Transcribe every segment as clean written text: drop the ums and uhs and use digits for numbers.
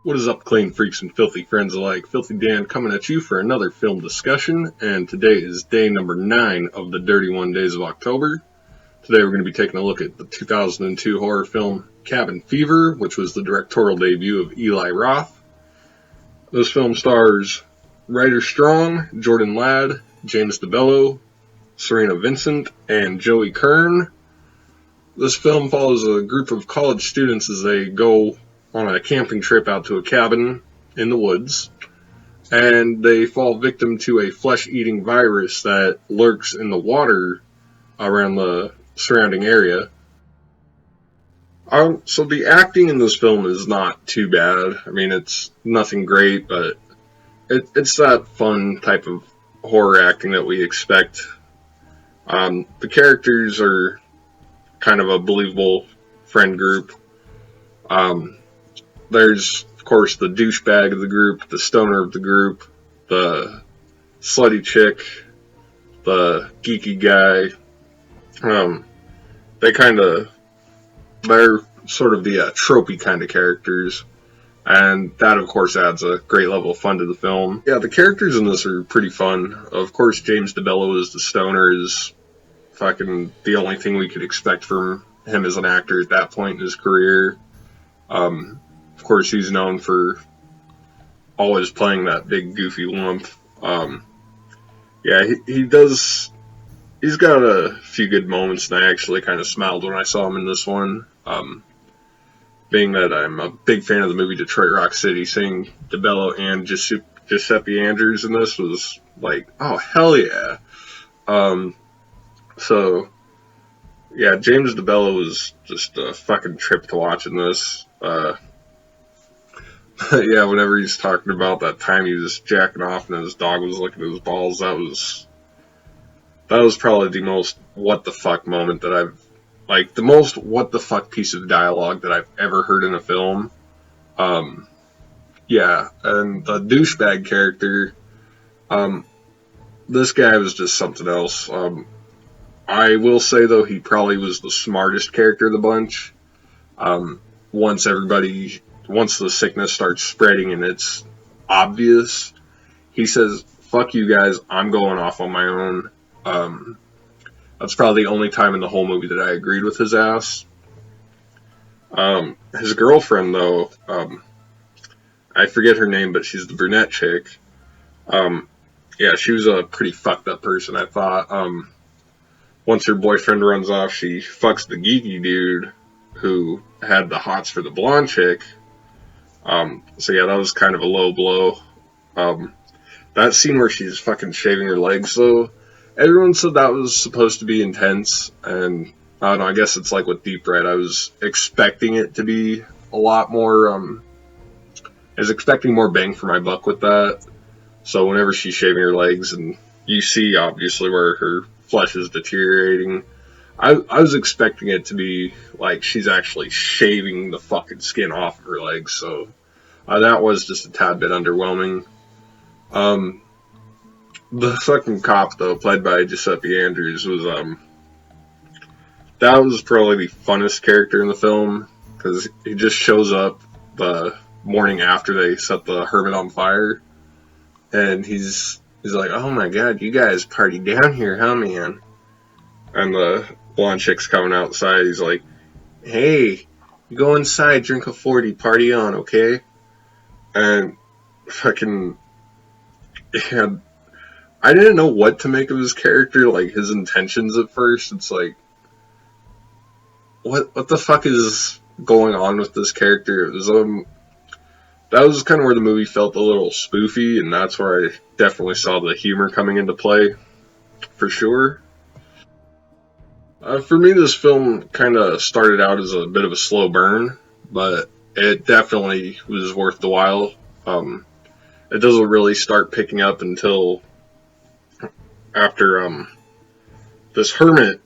What is up, clean freaks and filthy friends alike? Filthy Dan coming at you for another film discussion, and today is day number 9 of the 31 Days of October. Today we're going to be taking a look at the 2002 horror film Cabin Fever, which was the directorial debut of Eli Roth. This film stars Ryder Strong, Jordan Ladd, James DeBello, Serena Vincent, and Joey Kern. This film follows a group of college students as they go on a camping trip out to a cabin in the woods, and they fall victim to a flesh-eating virus that lurks in the water around the surrounding area. So the acting in this film is not too bad. I mean, it's nothing great, but it's that fun type of horror acting that we expect. The characters are kind of a believable friend group. There's, of course, the douchebag of the group, the stoner of the group, the slutty chick, the geeky guy. They're sort of the tropey kind of characters, and that, of course, adds a great level of fun to the film. Yeah, the characters in this are pretty fun. Of course, James DeBello as the stoner is fucking the only thing we could expect from him as an actor at that point in his career. Of course, he's known for always playing that big goofy lump. He does. He's got a few good moments, and I actually kind of smiled when I saw him in this one. Being that I'm a big fan of the movie Detroit Rock City, seeing DeBello and Giuseppe Andrews in this was like, oh, hell yeah. James DeBello was just a fucking trip to watch in this. Whenever he's talking about that time he was jacking off and his dog was licking his balls, that was probably the most what the fuck moment that the most what the fuck piece of dialogue that I've ever heard in a film. And the douchebag character, this guy was just something else. I will say, though, he probably was the smartest character of the bunch. Once the sickness starts spreading and it's obvious, he says, fuck you guys, I'm going off on my own. That's probably the only time in the whole movie that I agreed with his ass. His girlfriend, though, I forget her name, but she's the brunette chick. She was a pretty fucked up person, I thought. Once her boyfriend runs off, she fucks the geeky dude who had the hots for the blonde chick. That was kind of a low blow. That scene where she's fucking shaving her legs, though, everyone said that was supposed to be intense, and I don't know, I guess it's like with Deep Red, I was expecting it to be a lot more, I was expecting more bang for my buck with that. So whenever she's shaving her legs, and you see, obviously, where her flesh is deteriorating, I was expecting it to be like she's actually shaving the fucking skin off of her legs, so that was just a tad bit underwhelming. The fucking cop, though, played by Giuseppe Andrews, that was probably the funnest character in the film, because he just shows up the morning after they set the hermit on fire, and he's like, oh my god, you guys party down here, huh, man? And the blonde chick's coming outside, he's like, hey, you go inside, drink a 40, party on, okay? And fucking, yeah, I didn't know what to make of his character, like his intentions at first. It's like, what the fuck is going on with this character? It was that was kind of where the movie felt a little spoofy, and that's where I definitely saw the humor coming into play, for sure. For me, this film kind of started out as a bit of a slow burn, but it definitely was worth the while. It doesn't really start picking up until after this hermit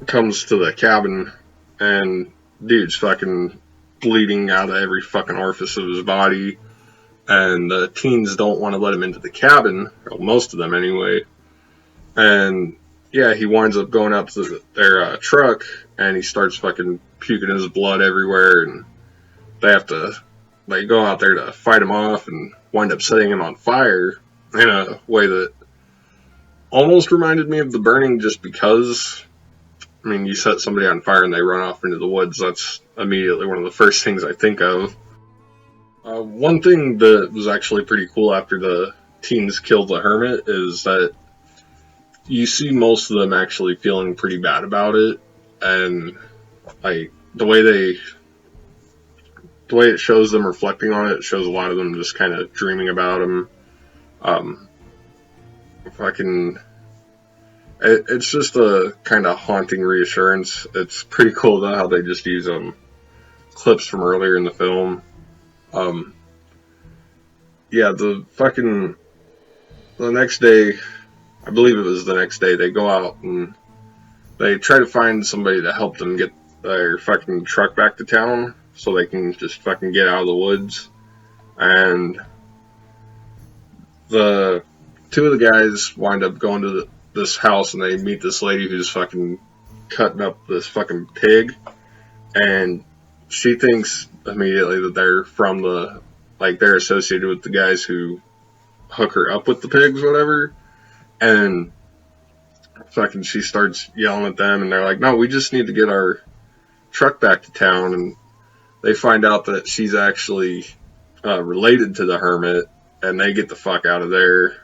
comes to the cabin, and dude's fucking bleeding out of every fucking orifice of his body, and the teens don't want to let him into the cabin, or most of them anyway, and he winds up going out to their truck, and he starts fucking puking his blood everywhere, and they have to they go out there to fight him off and wind up setting him on fire in a way that almost reminded me of The Burning, just because, I mean, you set somebody on fire and they run off into the woods. That's immediately one of the first things I think of. One thing that was actually pretty cool after the teens killed the hermit is that you see most of them actually feeling pretty bad about it, and like the way it shows them reflecting on it, it shows a lot of them just kind of dreaming about him. Fucking, it's just a kind of haunting reassurance. It's pretty cool though how they just use clips from earlier in the film. Yeah, the next day, I believe it was the next day, they go out and they try to find somebody to help them get their fucking truck back to town so they can just fucking get out of the woods. And the two of the guys wind up going to this house and they meet this lady who's fucking cutting up this fucking pig. And she thinks immediately that they're from they're associated with the guys who hook her up with the pigs, whatever. And fucking she starts yelling at them and they're like, no, we just need to get our truck back to town. And they find out that she's actually related to the hermit, and they get the fuck out of there.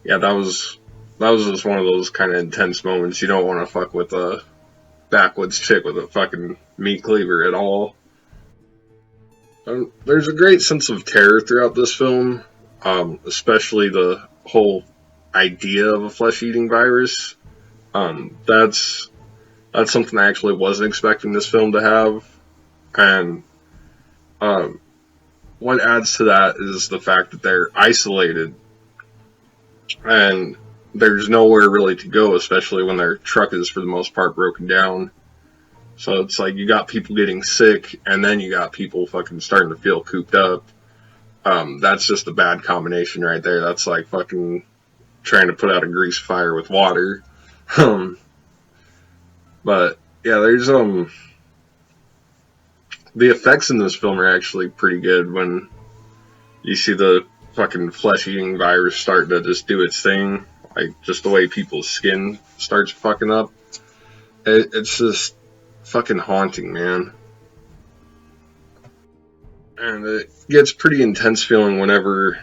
Yeah, that was just one of those kind of intense moments. You don't want to fuck with a backwoods chick with a fucking meat cleaver at all. There's a great sense of terror throughout this film, especially the whole idea of a flesh-eating virus. That's something I actually wasn't expecting this film to have. And what adds to that is the fact that they're isolated and there's nowhere really to go, especially when their truck is for the most part broken down. So it's like you got people getting sick and then you got people fucking starting to feel cooped up. That's just a bad combination right there. That's like fucking trying to put out a grease fire with water. But yeah, there's the effects in this film are actually pretty good when you see the fucking flesh-eating virus starting to just do its thing. Like, just the way people's skin starts fucking up. It's just fucking haunting, man. And it gets pretty intense feeling whenever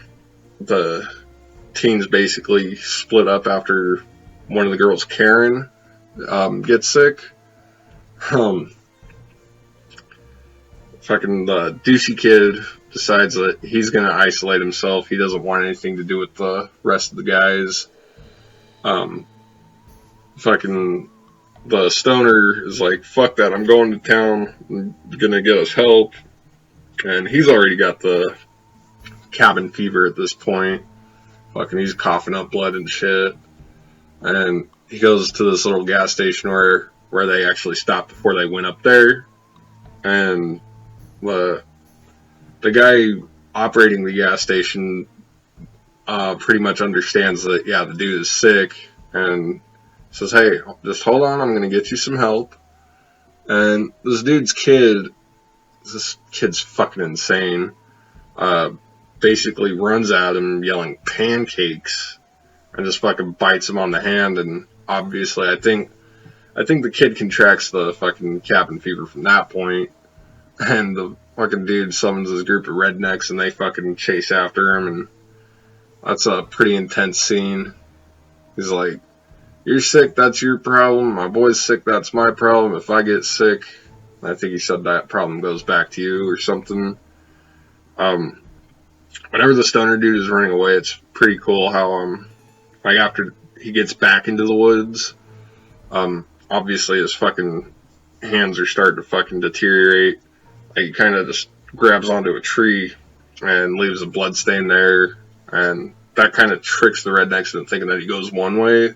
the teens basically split up after one of the girls, Karen, gets sick. Fucking the douchey kid decides that he's gonna isolate himself. He doesn't want anything to do with the rest of the guys. Fucking the stoner is like, fuck that, I'm going to town, I'm gonna get us help. And he's already got the cabin fever at this point. Fucking he's coughing up blood and shit. And he goes to this little gas station where they actually stopped before they went up there. And the guy operating the gas station pretty much understands that, yeah, the dude is sick, and says, hey, just hold on, I'm going to get you some help. And this kid's fucking insane, basically runs at him yelling pancakes and just fucking bites him on the hand. And obviously I think the kid contracts the fucking cabin fever from that point. And the fucking dude summons his group of rednecks and they fucking chase after him, and that's a pretty intense scene. He's like, you're sick, that's your problem. My boy's sick, that's my problem. If I get sick, I think he said that problem goes back to you or something. Whenever the stoner dude is running away, it's pretty cool how, like after he gets back into the woods, obviously his fucking hands are starting to fucking deteriorate. He kind of just grabs onto a tree and leaves a blood stain there, and that kind of tricks the rednecks into thinking that he goes one way.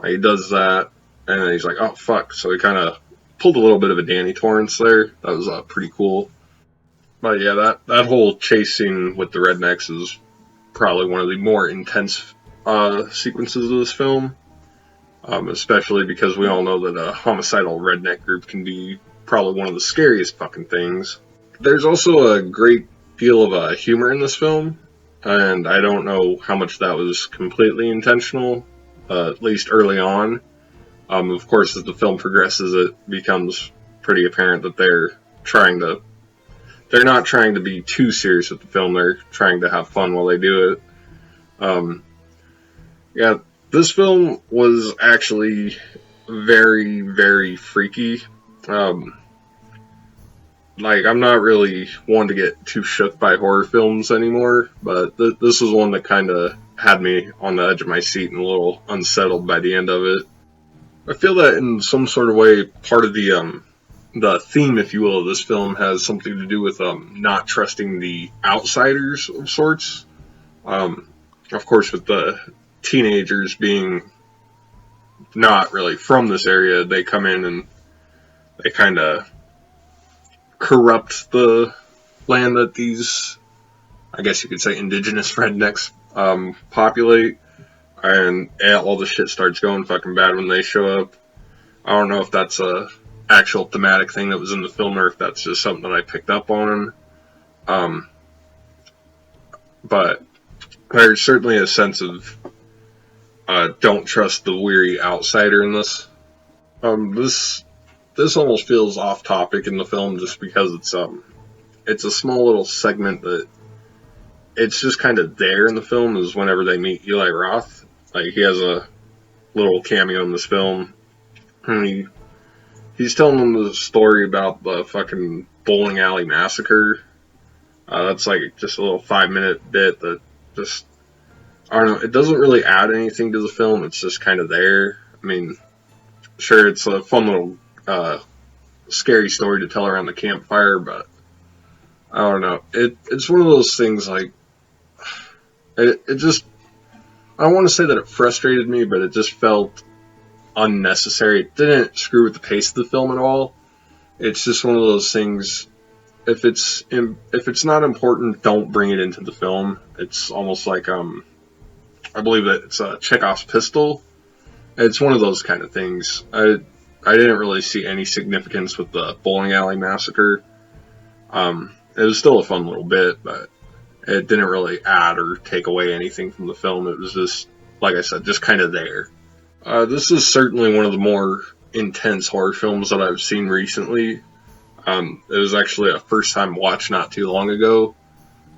He does that, and then he's like, oh fuck, so he kind of pulled a little bit of a Danny Torrance there. That was pretty cool. But yeah, that whole chase scene with the rednecks is probably one of the more intense sequences of this film, especially because we all know that a homicidal redneck group can be probably one of the scariest fucking things. There's also a great deal of humor in this film, and I don't know how much that was completely intentional, at least early on. Of course, as the film progresses, it becomes pretty apparent that they're not trying to be too serious with the film. They're trying to have fun while they do it. Um, yeah, this film was actually very, very freaky. Um, I'm not really one to get too shook by horror films anymore, but this was one that kind of had me on the edge of my seat and a little unsettled by the end of it. I feel that in some sort of way, part of the theme, if you will, of this film has something to do with not trusting the outsiders of sorts. Of course, with the teenagers being not really from this area, they come in and they kind of corrupt the land that these, I guess you could say, indigenous rednecks populate, and all the shit starts going fucking bad when they show up. I don't know if that's a actual thematic thing that was in the film or if that's just something that I picked up on. But there's certainly a sense of don't trust the weary outsider in this. This almost feels off topic in the film just because it's a small little segment that it's just kind of there in the film is whenever they meet Eli Roth. Like, he has a little cameo in this film. And he's telling them the story about the fucking bowling alley massacre. That's like just a little 5-minute bit that just, I don't know, it doesn't really add anything to the film. It's just kind of there. I mean, sure, it's a fun little scary story to tell around the campfire, but I don't know. It's one of those things like, it just, I don't want to say that it frustrated me, but it just felt unnecessary. It didn't screw with the pace of the film at all. It's just one of those things. If it's not important, don't bring it into the film. It's almost like I believe that it's Chekhov's pistol. It's one of those kind of things. I didn't really see any significance with the bowling alley massacre. It was still a fun little bit, but it didn't really add or take away anything from the film. It was just, like I said, just kind of there. This is certainly one of the more intense horror films that I've seen recently. It was actually a first time watch not too long ago,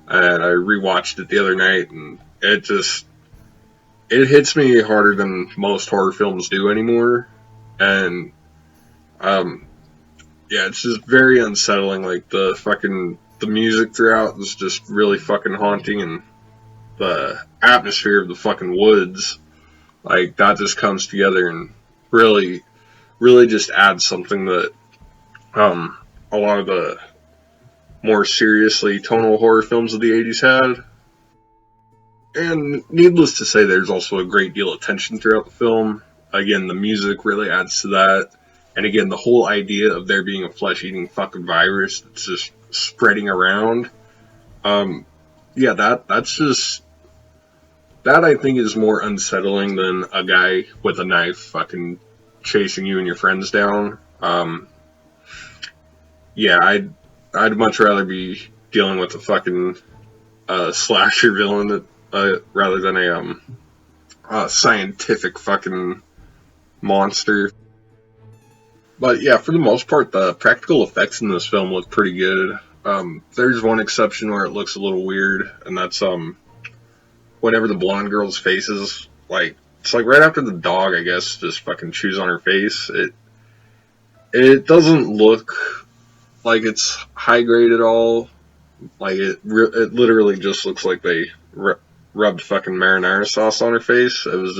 and I rewatched it the other night, and it hits me harder than most horror films do anymore. And yeah, it's just very unsettling. Like, the music throughout is just really fucking haunting, and the atmosphere of the fucking woods, like, that just comes together and really, really just adds something that a lot of the more seriously tonal horror films of the 80s had. And needless to say, there's also a great deal of tension throughout the film. Again, the music really adds to that. And again, the whole idea of there being a flesh-eating fucking virus that's just spreading around. Yeah, that's just, that I think is more unsettling than a guy with a knife fucking chasing you and your friends down. Yeah, I'd much rather be dealing with a fucking slasher villain that, rather than a scientific fucking monster. But yeah, for the most part, the practical effects in this film look pretty good. There's one exception where it looks a little weird, and that's whenever the blonde girl's face is, like, it's like right after the dog, I guess, just fucking chews on her face. It doesn't look like it's high grade at all. Like, it literally just looks like they rubbed fucking marinara sauce on her face. It was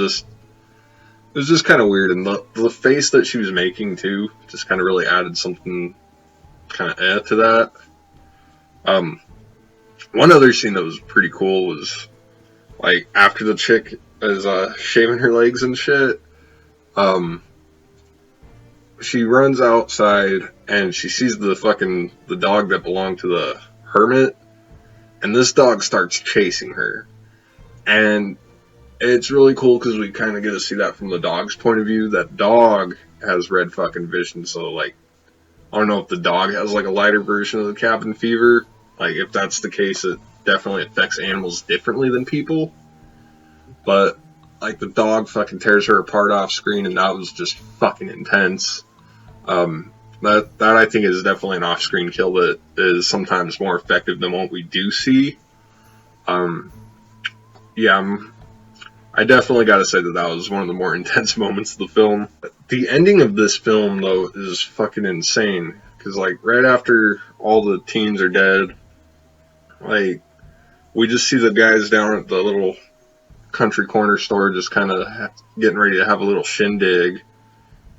just kind of weird, and the face that she was making too just kind of really added something kind of to that. One other scene that was pretty cool was, like, after the chick is shaving her legs and shit. She runs outside and she sees the dog that belonged to the hermit, and this dog starts chasing her. And it's really cool because we kind of get to see that from the dog's point of view. That dog has red fucking vision, so, like, I don't know if the dog has like a lighter version of the cabin fever. Like, if that's the case, it definitely affects animals differently than people. But, like, the dog fucking tears her apart off screen, and that was just fucking intense. That I think is definitely an off-screen kill that is sometimes more effective than what we do see. Yeah, I definitely gotta say that was one of the more intense moments of the film. The ending of this film, though, is fucking insane. Because, like, right after all the teens are dead, like, we just see the guys down at the little country corner store just kind of getting ready to have a little shindig.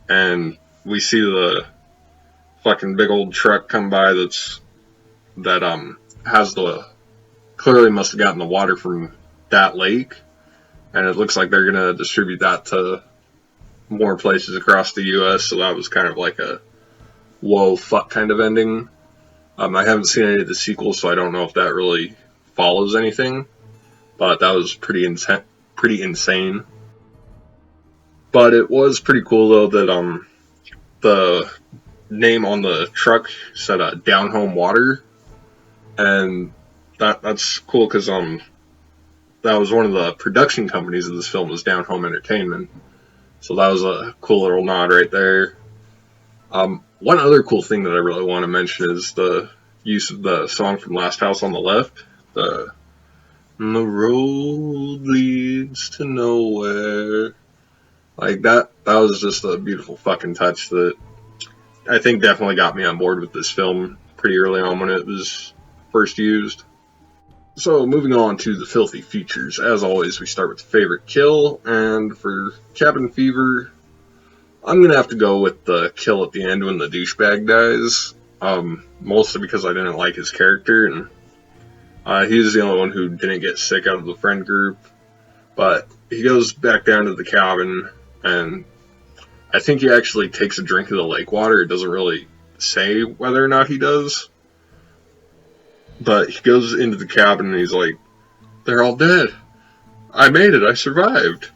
And we see the fucking big old truck come by that has clearly must have gotten the water from that lake. And it looks like they're going to distribute that to more places across the U.S., so that was kind of like a whoa, fuck kind of ending. I haven't seen any of the sequels, so I don't know if that really follows anything, but that was pretty insane. But it was pretty cool, though, that the name on the truck said Down Home Water, and that's cool because that was one of the production companies of this film, was Down Home Entertainment. So that was a cool little nod right there. One other cool thing that I really want to mention is the use of the song from Last House on the Left. The road leads to nowhere. Like, that was just a beautiful fucking touch that I think definitely got me on board with this film pretty early on when it was first used. So, moving on to the filthy features. As always, we start with the favorite kill, and for Cabin Fever, I'm going to have to go with the kill at the end when the douchebag dies, mostly because I didn't like his character, and he was the only one who didn't get sick out of the friend group, but he goes back down to the cabin, and I think he actually takes a drink of the lake water. It doesn't really say whether or not he does. But he goes into the cabin and he's like, they're all dead. I made it. I survived.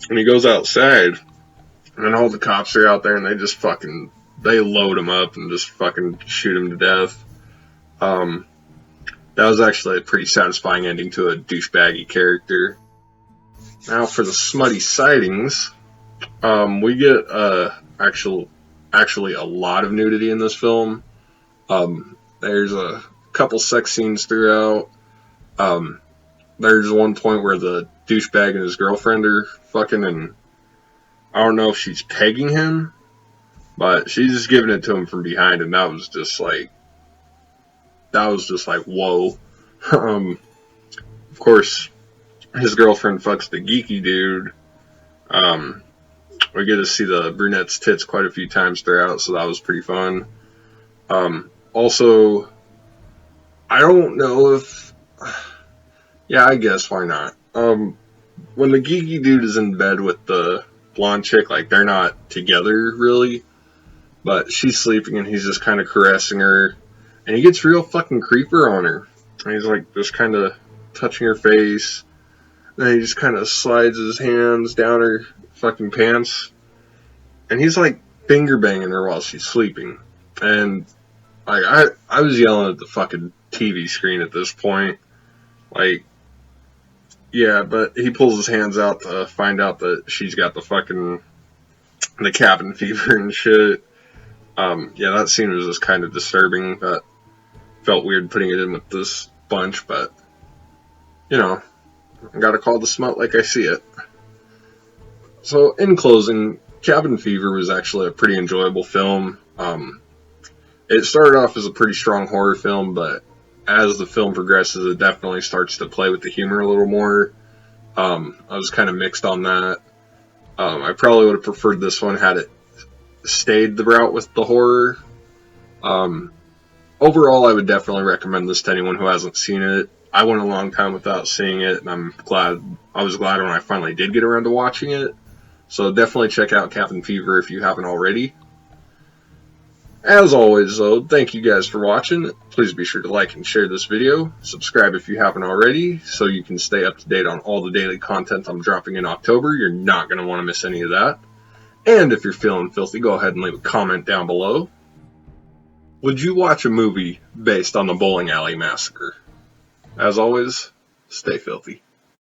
And he goes outside and all the cops are out there and they just they load him up and just fucking shoot him to death. That was actually a pretty satisfying ending to a douchebaggy character. Now for the smutty sightings, we get actually a lot of nudity in this film. There's a couple sex scenes throughout. There's one point where the douchebag and his girlfriend are fucking, and I don't know if she's pegging him, but she's just giving it to him from behind, and that was just like whoa. Of course, his girlfriend fucks the geeky dude. We get to see the brunette's tits quite a few times throughout, so that was pretty fun. Also, I don't know if... Yeah, I guess, why not? When the geeky dude is in bed with the blonde chick, like, they're not together, really, but she's sleeping and he's just kind of caressing her, and he gets real fucking creeper on her. And he's, like, just kind of touching her face, and then he just kind of slides his hands down her fucking pants, and he's, like, finger banging her while she's sleeping. And, like, I was yelling at the fucking TV screen at this point. Like, yeah, but he pulls his hands out to find out that she's got the cabin fever and shit. Yeah, that scene was just kind of disturbing. That felt weird putting it in with this bunch, but, you know, I gotta call the smut like I see it. So, in closing, Cabin Fever was actually a pretty enjoyable film. It started off as a pretty strong horror film, but as the film progresses, it definitely starts to play with the humor a little more. I was kind of mixed on that. I probably would have preferred this one had it stayed the route with the horror. Overall, I would definitely recommend this to anyone who hasn't seen it. I went a long time without seeing it, and I was glad when I finally did get around to watching it. So definitely check out Cabin Fever if you haven't already. As always, though, thank you guys for watching. Please be sure to like and share this video. Subscribe if you haven't already, so you can stay up to date on all the daily content I'm dropping in October. You're not going to want to miss any of that. And if you're feeling filthy, go ahead and leave a comment down below. Please be sure to like and share this video. Subscribe if you haven't already, so you can stay up to date on all the daily content I'm dropping in October. You're not going to want to miss any of that. And if you're feeling filthy, go ahead and leave a comment down below. Would you watch a movie based on the bowling alley massacre? As always, stay filthy.